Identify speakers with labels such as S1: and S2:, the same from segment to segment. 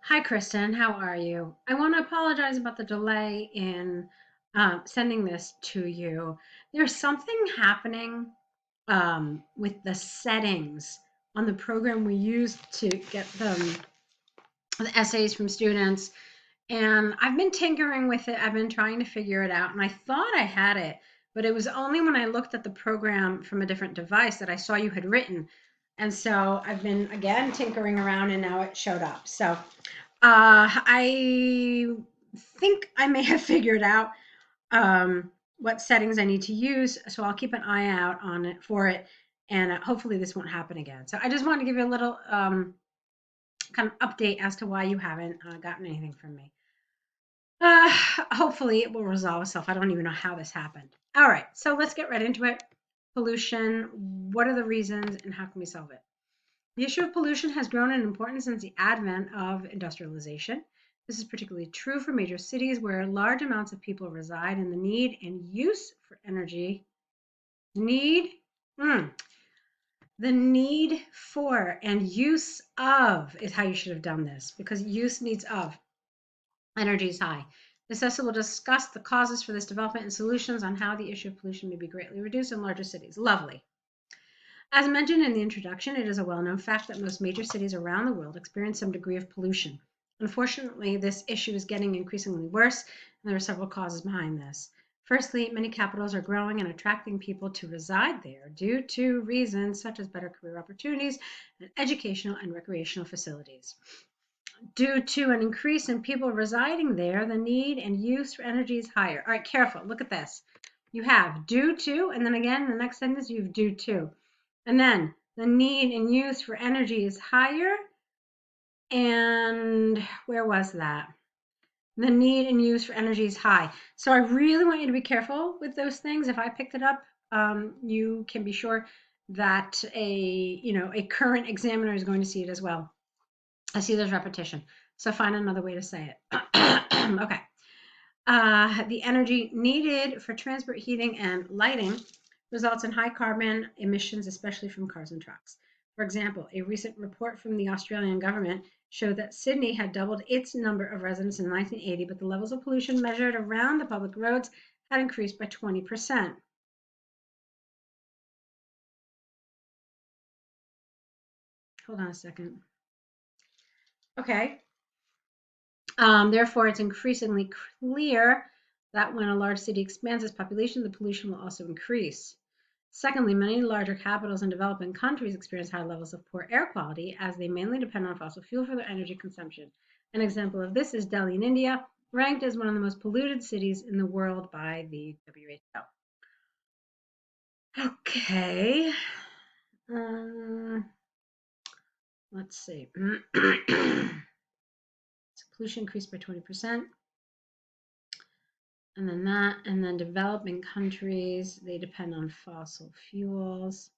S1: Hi, Kristen. How are you? I want to apologize about the delay in sending this to you. There's something happening with the settings on the program we use to get the essays from students. And I've been tinkering with it. I've been trying to figure it out. And I thought I had it, but it was only when I looked at the program from a different device that I saw you had written. And so I've been again tinkering around and now it showed up. So I think I may have figured out what settings I need to use, so I'll keep an eye out on it for it, and hopefully this won't happen again. So I just wanted to give you a little kind of update as to why you haven't gotten anything from me. Hopefully it will resolve itself. I don't even know how this happened. All right, so let's get right into it. Pollution, what are the reasons and how can we solve it? The issue of pollution has grown in importance since the advent of industrialization. This is particularly true for major cities where large amounts of people reside, and the need and use for energy need mm, the need for and use of is how you should have done this, because use needs of energy is high. This essay will discuss the causes for this development and solutions on how the issue of pollution may be greatly reduced in larger cities. Lovely. As mentioned in the introduction, it is a well-known fact that most major cities around the world experience some degree of pollution. Unfortunately, this issue is getting increasingly worse, and there are several causes behind this. Firstly, many capitals are growing and attracting people to reside there due to reasons such as better career opportunities and educational and recreational facilities. Due to an increase in people residing there, the need and use for energy is higher. All right, careful. Look at this. You have due to, and then again, in the next sentence, you have due to. And then the need and use for energy is higher. And where was that? The need and use for energy is high. So I really want you to be careful with those things. If I picked it up, you can be sure that a current examiner is going to see it as well. I see there's repetition. So find another way to say it. Okay. The energy needed for transport, heating, and lighting results in high carbon emissions, especially from cars and trucks. For example, a recent report from the Australian government showed that Sydney had doubled its number of residents in 1980, but the levels of pollution measured around the public roads had increased by 20%. Hold on a second. Okay. Therefore, it's increasingly clear that when a large city expands its population, the pollution will also increase. Secondly, many larger capitals in developing countries experience high levels of poor air quality as they mainly depend on fossil fuel for their energy consumption. An example of this is Delhi in India, ranked as one of the most polluted cities in the world by the WHO. Okay. Let's see. So pollution increased by 20%. And then that, and then developing countries, they depend on fossil fuels.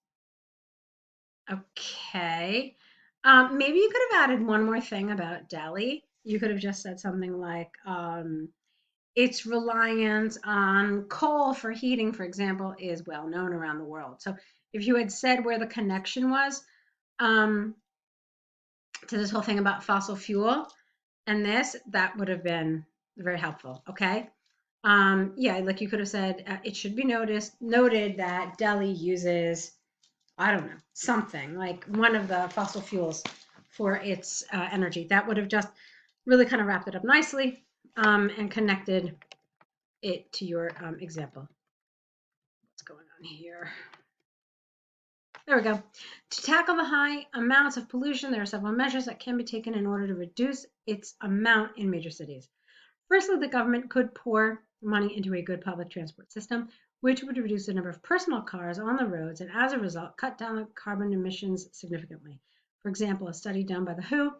S1: Okay. Maybe you could have added one more thing about Delhi. You could have just said something like its reliance on coal for heating, for example, is well known around the world. So if you had said where the connection was um, to this whole thing about fossil fuel and this, that would have been very helpful. Okay. Yeah, like you could have said, it should be noted that Delhi uses, I don't know, something like one of the fossil fuels for its energy. That would have just really kind of wrapped it up nicely and connected it to your example. What's going on here? There we go. To tackle the high amounts of pollution, there are several measures that can be taken in order to reduce its amount in major cities. Firstly, the government could pour money into a good public transport system, which would reduce the number of personal cars on the roads and, as a result, cut down on carbon emissions significantly. For example, a study done by the WHO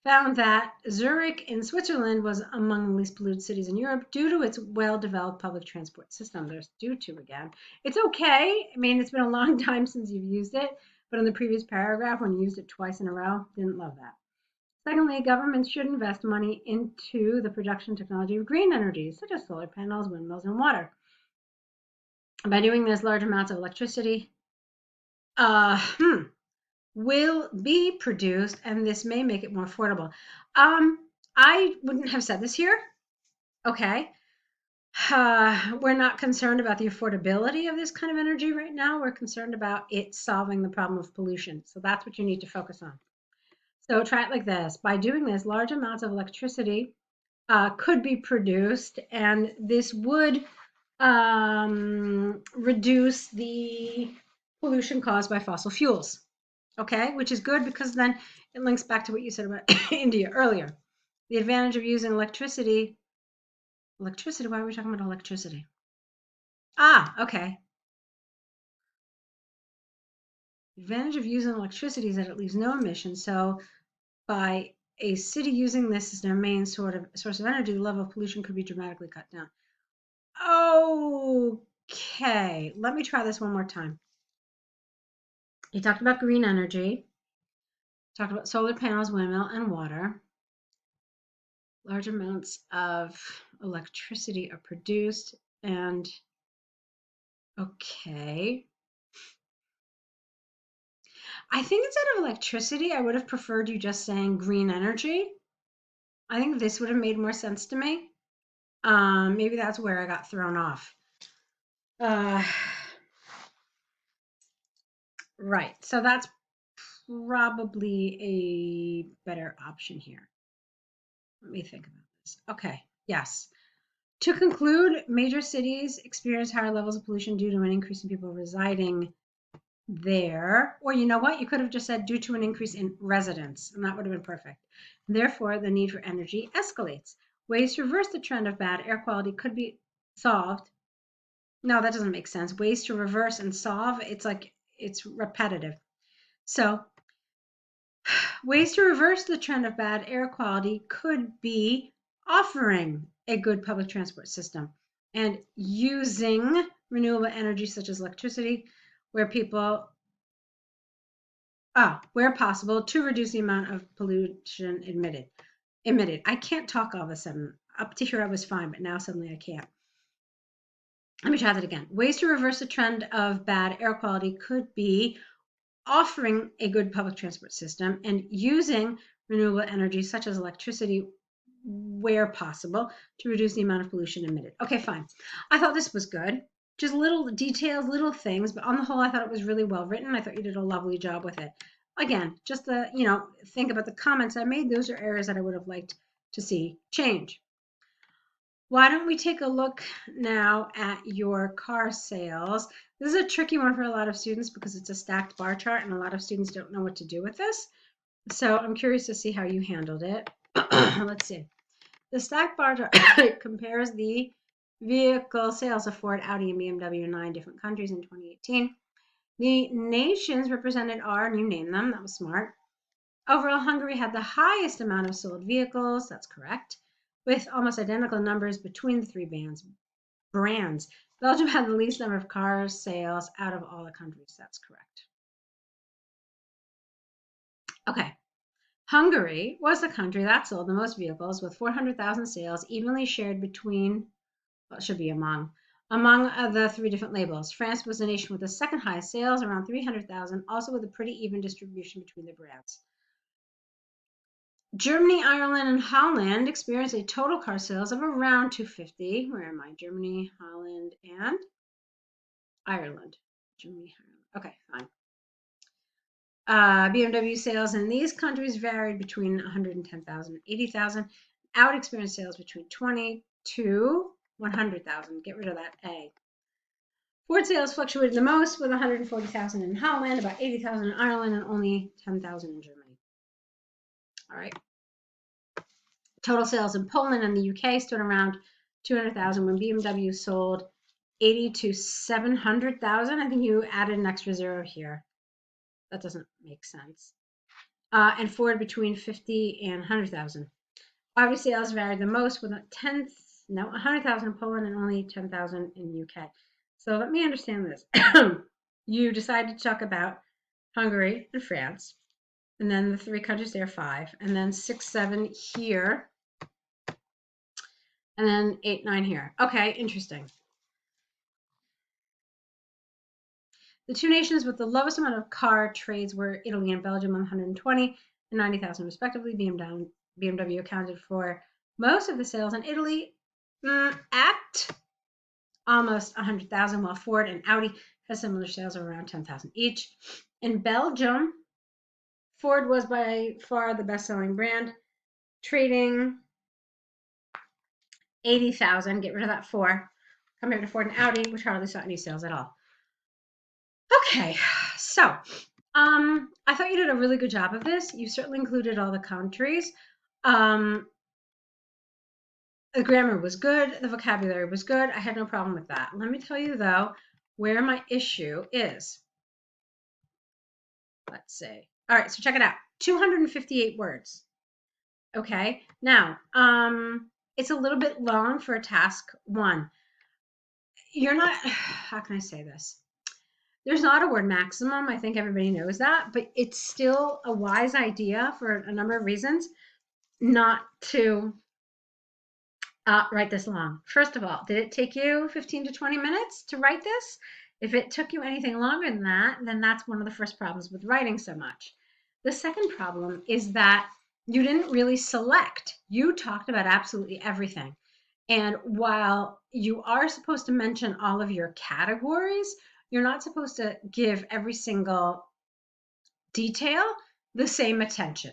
S1: found that Zurich in Switzerland was among the least polluted cities in Europe due to its well-developed public transport system. There's due to again. It's okay. I mean, it's been a long time since you've used it, but in the previous paragraph, when you used it twice in a row, didn't love that. Secondly, governments should invest money into the production technology of green energy, such as solar panels, windmills, and water. By doing this, large amounts of electricity will be produced, and this may make it more affordable. I wouldn't have said this here. Okay. We're not concerned about the affordability of this kind of energy right now. We're concerned about it solving the problem of pollution. So that's what you need to focus on. So try it like this. By doing this, large amounts of electricity could be produced, and this would reduce the pollution caused by fossil fuels. Okay, which is good because then it links back to what you said about India earlier. The advantage of using electricity. Electricity, why are we talking about electricity? Ah, okay. The advantage of using electricity is that it leaves no emissions. So by a city using this as their main source of energy, the level of pollution could be dramatically cut down. Okay, let me try this one more time. You talked about green energy, talked about solar panels, windmill, and water. Large amounts of electricity are produced, and okay. I think instead of electricity, I would have preferred you just saying green energy. I think this would have made more sense to me. Maybe that's where I got thrown off. Right. So that's probably a better option here. Let me think about this. Okay. Yes. To conclude, major cities experience higher levels of pollution due to an increase in people residing there. Or you know what? You could have just said due to an increase in residents, and that would have been perfect. Therefore, the need for energy escalates. Ways to reverse the trend of bad air quality could be solved. No, that doesn't make sense. Ways to reverse and solve, it's like it's repetitive. So, ways to reverse the trend of bad air quality could be offering a good public transport system and using renewable energy such as electricity where possible to reduce the amount of pollution emitted. I can't talk all of a sudden. Up to here I was fine, but now suddenly I can't. Let me try that again. Ways to reverse the trend of bad air quality could be offering a good public transport system and using renewable energy such as electricity where possible to reduce the amount of pollution emitted. Okay, fine. I thought this was good. Just little details, little things, but on the whole, I thought it was really well written. I thought you did a lovely job with it. Again, just think about the comments I made. Those are areas that I would have liked to see change. Why don't we take a look now at your car sales? This is a tricky one for a lot of students because it's a stacked bar chart and a lot of students don't know what to do with this. So I'm curious to see how you handled it. Let's see. The stacked bar chart compares the vehicle sales of Ford, Audi, and BMW in 9 different countries in 2018. The nations represented are, and you name them, that was smart. Overall, Hungary had the highest amount of sold vehicles, that's correct, with almost identical numbers between the 3 brands. Belgium had the least number of car sales out of all the countries, that's correct. Okay. Hungary was the country that sold the most vehicles with 400,000 sales evenly shared between, well, it should be among the 3 different labels. France was the nation with the second highest sales, around 300,000, also with a pretty even distribution between the brands. Germany, Ireland, and Holland experienced a total car sales of around 250. Where am I? Germany, Holland, and Ireland. Germany, Ireland. Okay, fine. BMW sales in these countries varied between 110,000 and 80,000. Audi experienced sales between 20 to 100,000. Get rid of that A. Ford sales fluctuated the most with 140,000 in Holland, about 80,000 in Ireland, and only 10,000 in Germany. All right. Total sales in Poland and the UK stood around 200,000 when BMW sold 80 to 700,000. I think you added an extra zero here. That doesn't make sense. And Ford between 50 and 100,000. Audi sales varied the most with 100,000 in Poland and only 10,000 in the UK. So let me understand this. You decided to talk about Hungary and France, and then the 3 countries there, 5, and then 6, 7 here, and then 8, 9 here. Okay, interesting. The two nations with the lowest amount of car trades were Italy and Belgium, 120 and 90,000 respectively. BMW accounted for most of the sales in Italy at almost 100,000, while Ford and Audi had similar sales of around 10,000 each. In Belgium, Ford was by far the best-selling brand, trading 80,000. Get rid of that 4, compared to Ford and Audi, which hardly saw any sales at all. Okay, so I thought you did a really good job of this. You certainly included all the countries. The grammar was good. The vocabulary was good. I had no problem with that. Let me tell you, though, where my issue is. Let's see. All right, so check it out. 258 words. Okay, now, it's a little bit long for task 1. You're not, how can I say this? There's not a word maximum. I think everybody knows that, but it's still a wise idea for a number of reasons not to write this long. First of all, did it take you 15 to 20 minutes to write this? If it took you anything longer than that, then that's one of the first problems with writing so much. The second problem is that you didn't really select. You talked about absolutely everything. And while you are supposed to mention all of your categories, you're not supposed to give every single detail the same attention.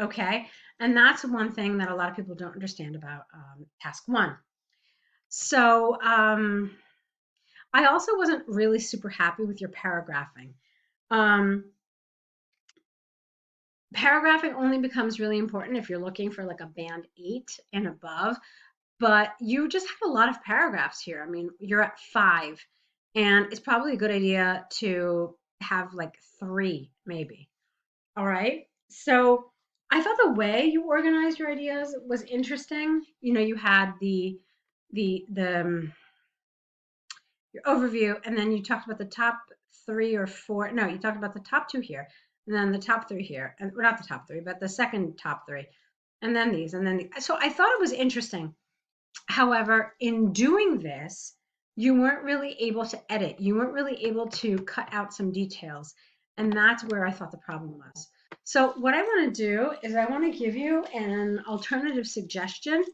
S1: Okay? And that's one thing that a lot of people don't understand about task 1. So I also wasn't really super happy with your paragraphing. Paragraphing only becomes really important if you're looking for like a band 8 and above, but you just have a lot of paragraphs here. I mean, you're at 5, and it's probably a good idea to have like 3 maybe. All right. So I thought the way you organized your ideas was interesting. You know, you had the your overview, and then you talked about the top 3 or 4. No, you talked about the top 2 here, and then the top 3 here, and well, not the top 3, but the second top 3, and then these, and then so I thought it was interesting. However, in doing this, you weren't really able to edit. You weren't really able to cut out some details, and that's where I thought the problem was. So what I want to do is I want to give you an alternative suggestion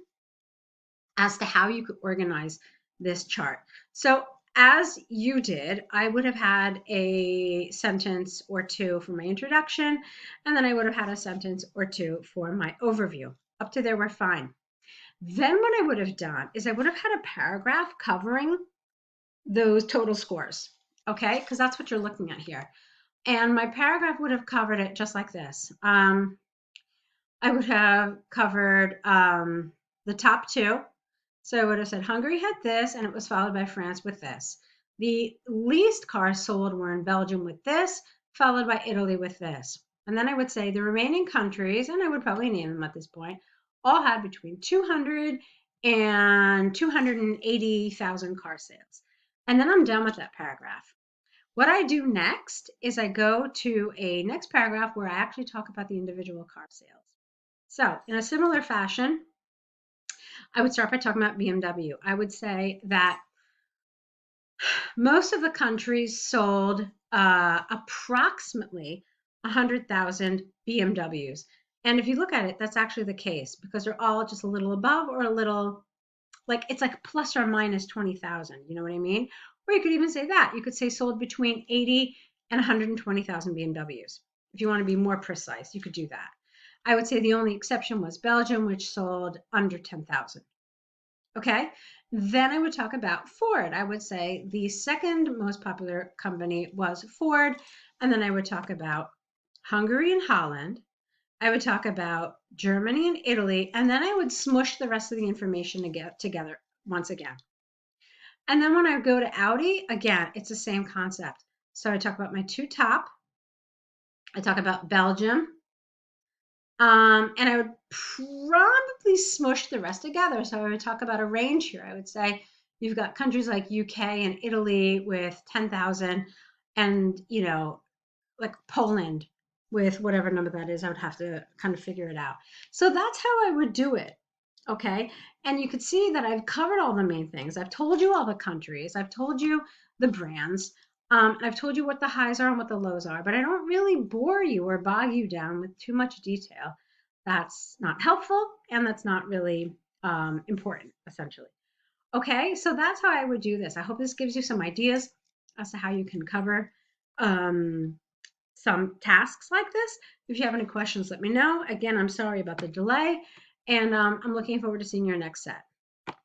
S1: as to how you could organize this chart. So as you did, I would have had a sentence or 2 for my introduction, and then I would have had a sentence or 2 for my overview. Up to there, we're fine. Then what I would have done is I would have had a paragraph covering those total scores, okay? Because that's what you're looking at here. And my paragraph would have covered it just like this. I would have covered the top 2. So I would have said Hungary had this, and it was followed by France with this. The least cars sold were in Belgium with this, followed by Italy with this. And then I would say the remaining countries, and I would probably name them at this point, all had between 200 and 280,000 car sales. And then I'm done with that paragraph. What I do next is I go to a next paragraph where I actually talk about the individual car sales. So in a similar fashion, I would start by talking about BMW. I would say that most of the countries sold approximately 100,000 BMWs. And if you look at it, that's actually the case because they're all just a little above or a little, like it's like plus or minus 20,000. You know what I mean? Or you could even say that. You could say sold between 80 and 120,000 BMWs. If you want to be more precise, you could do that. I would say the only exception was Belgium, which sold under 10,000. Okay, then I would talk about Ford. I would say the second most popular company was Ford, and then I would talk about Hungary and Holland. I would talk about Germany and Italy, and then I would smush the rest of the information together once again. And then when I go to Audi, again, it's the same concept. So I talk about my 2 top. I talk about Belgium. And I would probably smush the rest together. So I would talk about a range here. I would say you've got countries like UK and Italy with 10,000 and, you know, like Poland with whatever number that is. I would have to kind of figure it out. So that's how I would do it. Okay. And you could see that I've covered all the main things. I've told you all the countries. I've told you the brands. I've told you what the highs are and what the lows are, but I don't really bore you or bog you down with too much detail. That's not helpful and that's not really important, essentially. Okay, so that's how I would do this. I hope this gives you some ideas as to how you can cover um, some tasks like this. If you have any questions, let me know. Again, I'm sorry about the delay, and I'm looking forward to seeing your next set.